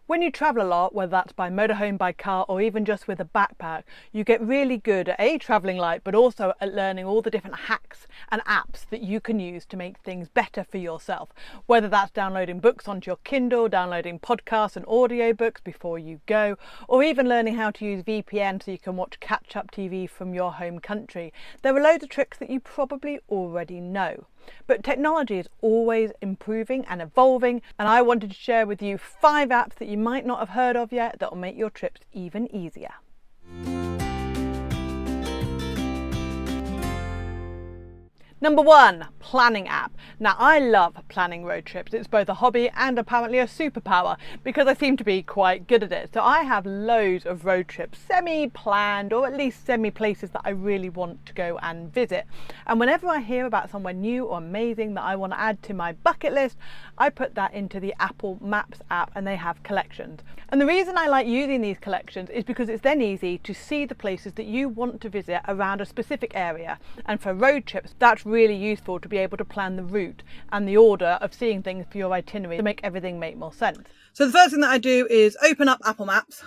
When you travel a lot, whether that's by motorhome, by car, or even just with a backpack, you get really good at travelling light, but also at learning all the different hacks and apps that you can use to make things better for yourself. Whether that's downloading books onto your Kindle, downloading podcasts and audiobooks before you go, or even learning how to use VPN so you can watch catch-up TV from your home country. There are loads of tricks that you probably already know. But technology is always improving and evolving, and I wanted to share with you 5 apps that you might not have heard of yet that will make your trips even easier. Number 1, planning app. Now, I love planning road trips. It's both a hobby and apparently a superpower because I seem to be quite good at it. So I have loads of road trips, semi-planned or at least semi-places that I really want to go and visit. And whenever I hear about somewhere new or amazing that I want to add to my bucket list, I put that into the Apple Maps app and they have collections. And the reason I like using these collections is because it's then easy to see the places that you want to visit around a specific area. And for road trips, that's really useful to be able to plan the route and the order of seeing things for your itinerary to make everything make more sense. So the first thing that I do is open up Apple Maps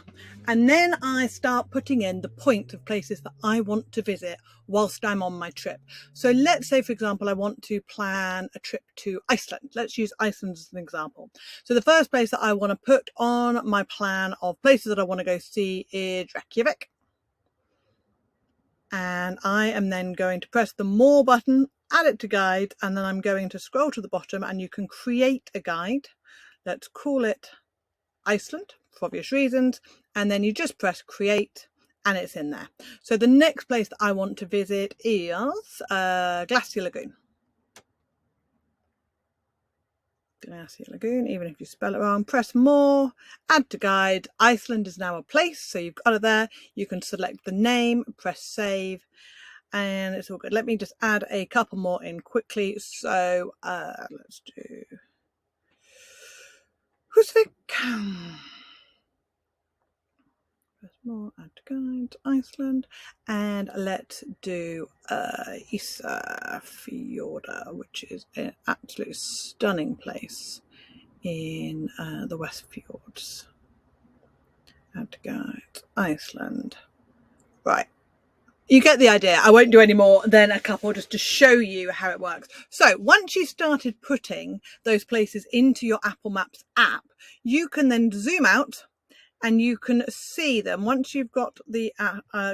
and then I start putting in the points of places that I want to visit whilst I'm on my trip. So let's say, for example, I want to plan a trip to Iceland. Let's use Iceland as an example. So the first place that I want to put on my plan of places that I want to go see is Reykjavik. And I am then going to press the More button, add it to guide, and then I'm going to scroll to the bottom and you can create a guide. Let's call it Iceland for obvious reasons, and then you just press create and it's in there. So the next place that I want to visit is Glacier Lagoon. Glacier Lagoon, even if you spell it wrong, press more, add to guide. Iceland is now a place, so you've got it there. You can select the name, press save, and it's all good. Let me just add a couple more in quickly. So let's do Husvik. Press more, add to guide, Iceland, and let's do Ísafjörður, which is an absolutely stunning place in the West Fjords. Add to guide, Iceland. Right. You get the idea. I won't do any more than a couple just to show you how it works. So once you started putting those places into your Apple Maps app, you can then zoom out and you can see them. Once you've got the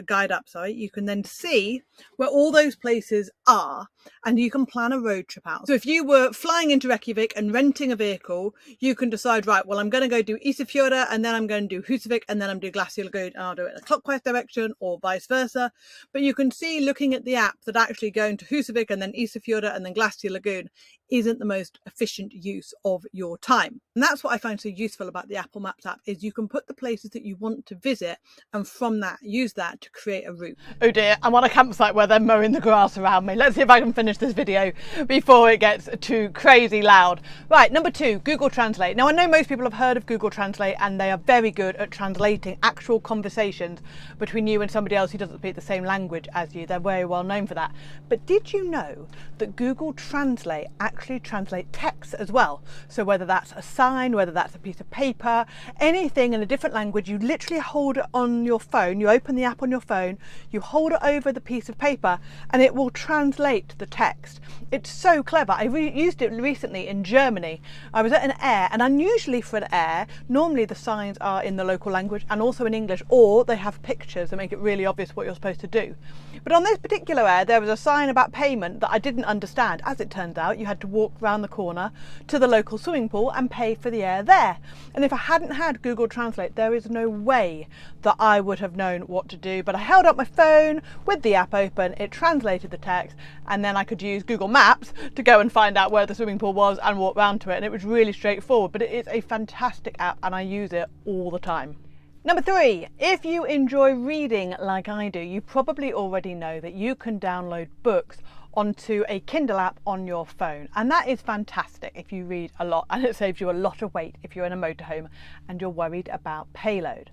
guide up, you can then see where all those places are and you can plan a road trip out. So if you were flying into Reykjavik and renting a vehicle, you can decide, right, well, I'm going to go do Ísafjörður and then I'm going to do Husvik and then I'm doing Glacier Lagoon and I'll do it in a clockwise direction or vice versa. But you can see looking at the app that actually going to Husvik and then Ísafjörður and then Glacier Lagoon isn't the most efficient use of your time. And that's what I find so useful about the Apple Maps app is you can put the places that you want to visit and from that use that to create a route. Oh dear, I'm on a campsite where they're mowing the grass around me. Let's see if I can finish this video before it gets too crazy loud. Right, number 2, Google Translate. Now I know most people have heard of Google Translate and they are very good at translating actual conversations between you and somebody else who doesn't speak the same language as you. They're very well known for that. But did you know that Google Translate actually translate text as well? So whether that's a sign, whether that's a piece of paper, anything in a different language, you literally hold it on your phone, you open the app on your phone, you hold it over the piece of paper and it will translate the text. It's so clever. I used it recently in Germany. I was at an air, and unusually for an air, normally the signs are in the local language and also in English, or they have pictures that make it really obvious what you're supposed to do. But on this particular air, there was a sign about payment that I didn't understand. As it turns out, you had to walk round the corner to the local swimming pool and pay for the air there. And if I hadn't had Google Translate, there is no way that I would have known what to do. But I held up my phone with the app open, it translated the text, and then I could use Google Maps to go and find out where the swimming pool was and walk round to it. And it was really straightforward, but it is a fantastic app and I use it all the time. Number 3, if you enjoy reading like I do, you probably already know that you can download books onto a Kindle app on your phone, and that is fantastic if you read a lot, and it saves you a lot of weight if you're in a motorhome and you're worried about payload.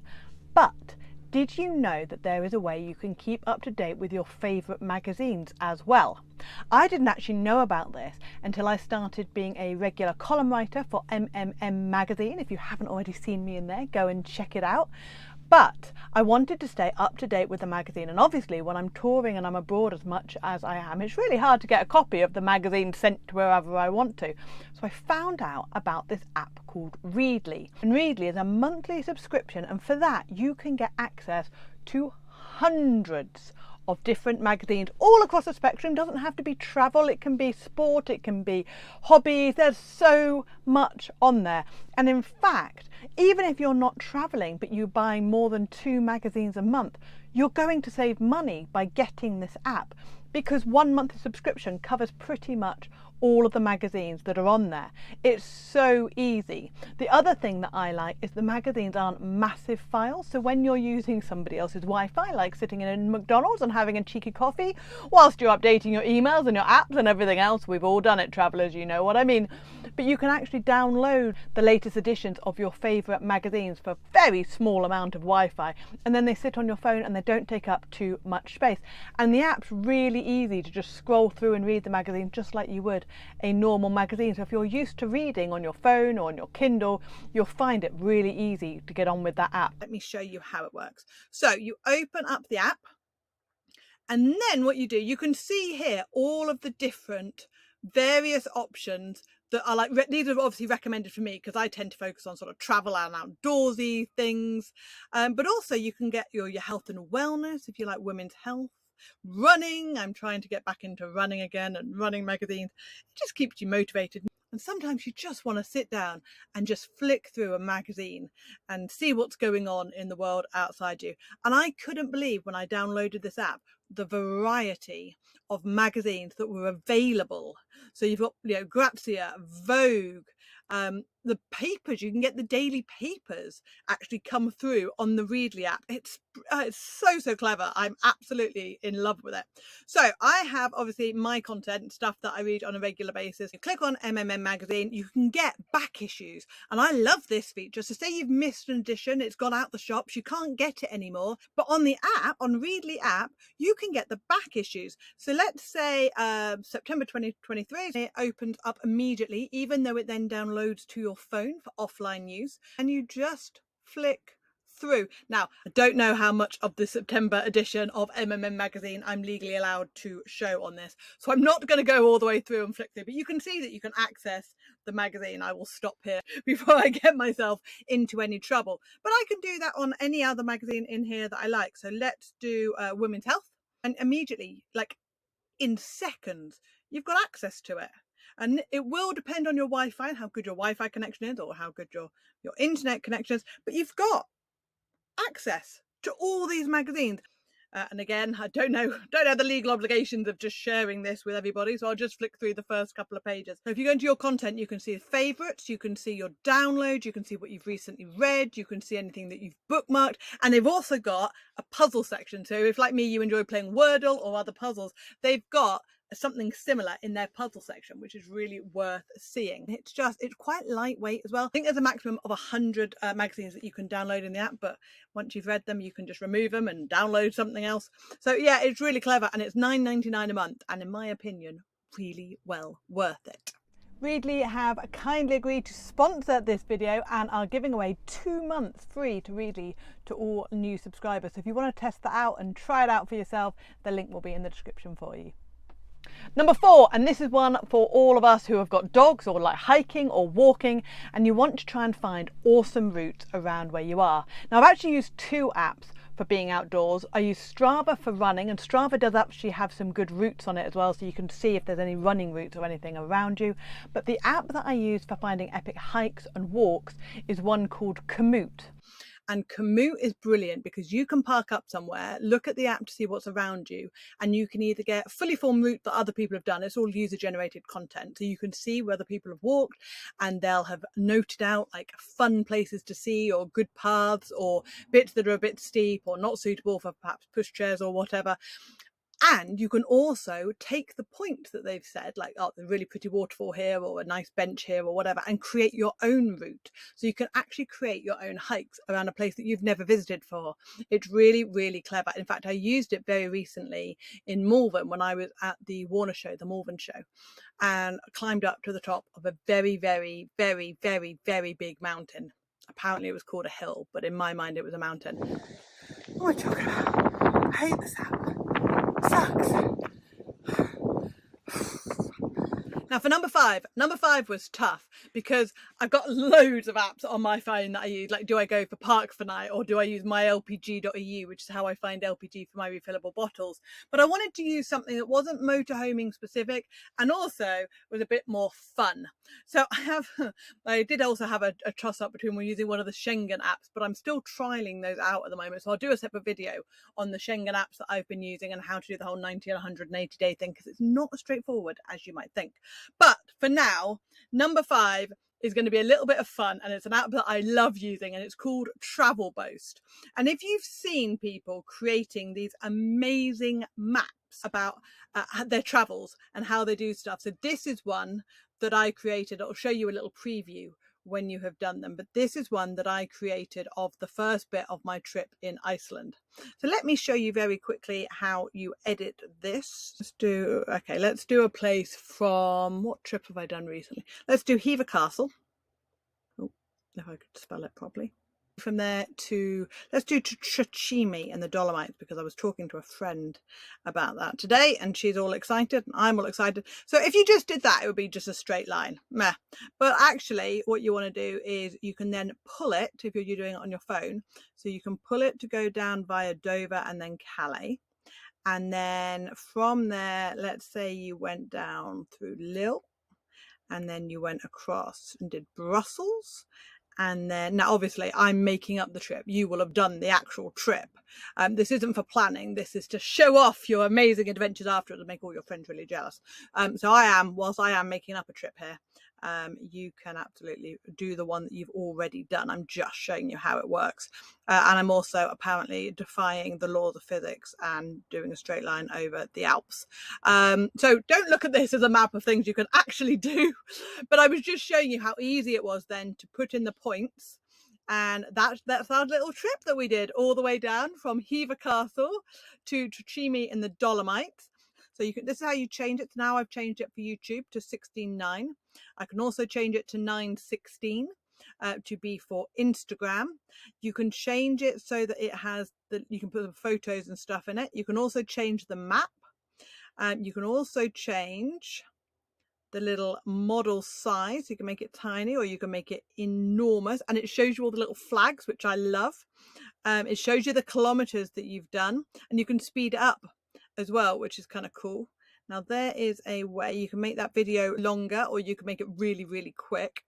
But Did you know that there is a way you can keep up to date with your favourite magazines as well? I didn't actually know about this until I started being a regular column writer for magazine. If you haven't already seen me in there, go and check it out. But I wanted to stay up to date with the magazine, and obviously when I'm touring and I'm abroad as much as I am, it's really hard to get a copy of the magazine sent to wherever I want to. So I found out about this app called Readly. And Readly is a monthly subscription, and for that you can get access to hundreds of different magazines all across the spectrum. It doesn't have to be travel, it can be sport, it can be hobbies. There's so much on there. And in fact, even if you're not traveling but you buy more than 2 magazines a month, you're going to save money by getting this app, because 1 month subscription covers pretty much all of the magazines that are on there. It's so easy. The other thing that I like is the magazines aren't massive files, so when you're using somebody else's Wi-Fi, like sitting in a McDonald's and having a cheeky coffee whilst you're updating your emails and your apps and everything else, we've all done it, travellers, you know what I mean. But you can actually download the latest editions of your favourite magazines for a very small amount of Wi-Fi, and then they sit on your phone and they don't take up too much space. And the app's really easy to just scroll through and read the magazine just like you would a normal magazine. So if you're used to reading on your phone or on your Kindle, you'll find it really easy to get on with that app. Let me show you how it works. So you open up the app, and then what you do, you can see here all of the different various options that are like, these are obviously recommended for me because I tend to focus on sort of travel and outdoorsy things, but also you can get your health and wellness if you like women's health. Running, I'm trying to get back into running again, and running magazines, it just keeps you motivated. And sometimes you just want to sit down and just flick through a magazine and see what's going on in the world outside you. And I couldn't believe when I downloaded this app the variety of magazines that were available. So you've got, you know, Grazia, Vogue, the papers, you can get the daily papers actually come through on the Readly app. It's so clever. I'm absolutely in love with it. So I have obviously my content, stuff that I read on a regular basis. You click on magazine, you can get back issues, and I love this feature. So say you've missed an edition, it's gone out the shops, you can't get it anymore, but on the app, on Readly app, you can get the back issues. So let's say September 2023, it opens up immediately, even though it then downloads to your phone for offline use, and you just flick through. Now, I don't know how much of the September edition of magazine I'm legally allowed to show on this, so I'm not going to go all the way through and flick through, but you can see that you can access the magazine. I will stop here before I get myself into any trouble, but I can do that on any other magazine in here that I like. So let's do women's health, and immediately, like in seconds, you've got access to it. And it will depend on your Wi-Fi and how good your Wi-Fi connection is, or how good your internet connection is, but you've got access to all these magazines. And again, I don't know the legal obligations of just sharing this with everybody, so I'll just flick through the first couple of pages. So if you go into your content, you can see favourites, you can see your downloads, you can see what you've recently read, you can see anything that you've bookmarked, and they've also got a puzzle section. So if, like me, you enjoy playing Wordle or other puzzles, they've got something similar in their puzzle section, which is really worth seeing. It's quite lightweight as well. I think there's a maximum of 100 magazines that you can download in the app, but once you've read them, you can just remove them and download something else. So yeah, it's really clever, and it's $9.99 a month, and in my opinion, really well worth it. Readly have kindly agreed to sponsor this video and are giving away 2 months free to Readly to all new subscribers. So if you want to test that out and try it out for yourself, the link will be in the description for you. Number 4, and this is one for all of us who have got dogs or like hiking or walking, and you want to try and find awesome routes around where you are. Now, I've actually used 2 apps for being outdoors. I use Strava for running, and Strava does actually have some good routes on it as well, so you can see if there's any running routes or anything around you. But the app that I use for finding epic hikes and walks is one called Komoot. And Komoot is brilliant because you can park up somewhere, look at the app to see what's around you, and you can either get a fully formed route that other people have done. It's all user generated content, so you can see where other people have walked, and they'll have noted out like fun places to see, or good paths, or bits that are a bit steep or not suitable for perhaps pushchairs or whatever. And you can also take the point that they've said, like, oh, the really pretty waterfall here or a nice bench here or whatever, and create your own route. So you can actually create your own hikes around a place that you've never visited before. It's really, really clever. In fact, I used it very recently in Malvern when I was at the Warner show, the Malvern show, and climbed up to the top of a very, very, very, very, very big mountain. Apparently it was called a hill, but in my mind it was a mountain. What am I talking about? I hate this app. It sucks. Now for number five was tough because I've got loads of apps on my phone that I use. Like, do I go for Park for Night or do I use mylpg.eu, which is how I find LPG for my refillable bottles? But I wanted to use something that wasn't motorhoming specific and also was a bit more fun. So I did also have a toss up between using one of the Schengen apps, but I'm still trialing those out at the moment. So I'll do a separate video on the Schengen apps that I've been using and how to do the whole 90 and 180 day thing, because it's not as straightforward as you might think. But for now, number 5 is going to be a little bit of fun, and it's an app that I love using, and it's called Travel Boast. And if you've seen people creating these amazing maps about their travels and how they do stuff, so this is one that I created. I'll show you a little preview when you have done them, but this is one that I created of the first bit of my trip in Iceland. So let me show you very quickly how you edit this. Let's do a place from, what trip have I done recently? Let's do Hever Castle. Oh, if I could spell it properly. From there to, let's do to Trachimi in the Dolomites, because I was talking to a friend about that today and she's all excited and I'm all excited. So if you just did that, it would be just a straight line. Meh. But actually what you want to do is you can then pull it, if you're doing it on your phone, so you can pull it to go down via Dover and then Calais. And then from there, let's say you went down through Lille and then you went across and did Brussels. And then, now obviously I'm making up the trip. You will have done the actual trip. This isn't for planning. This is to show off your amazing adventures afterwards and make all your friends really jealous. So whilst I am making up a trip here, you can absolutely do the one that you've already done. I'm just showing you how it works. And I'm also apparently defying the laws of physics and doing a straight line over the Alps. So don't look at this as a map of things you can actually do, but I was just showing you how easy it was then to put in the points. And that's our little trip that we did all the way down from Hever Castle to Trachimi in the Dolomites. So this is how you change it. So now I've changed it for YouTube to 16:9. I can also change it to 9:16 to be for Instagram. You can change it so that it has you can put the photos and stuff in it. You can also change the map. You can also change the little model size. You can make it tiny or you can make it enormous, and it shows you all the little flags, which I love. It shows you the kilometers that you've done, and you can speed it up as well, which is kind of cool. Now there is a way you can make that video longer or you can make it really, really quick.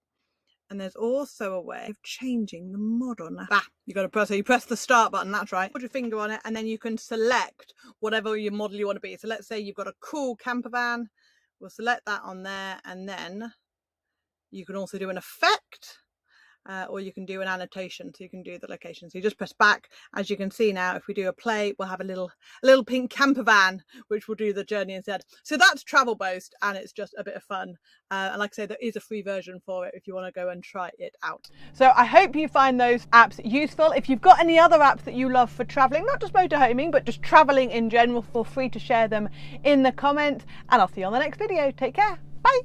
And there's also a way of changing the model. Now, you got to press, so you press the start button, that's right. Put your finger on it and then you can select whatever your model you want to be. So let's say you've got a cool camper van. We'll select that on there, and then you can also do an effect. Or you can do an annotation, so you can do the location. So you just press back. As you can see now, if we do a play, we'll have a little pink camper van, which will do the journey instead. So that's Travel Boast, and it's just a bit of fun. And like I say, there is a free version for it if you want to go and try it out. So I hope you find those apps useful. If you've got any other apps that you love for traveling, not just motorhoming, but just traveling in general, feel free to share them in the comments. And I'll see you on the next video. Take care. Bye.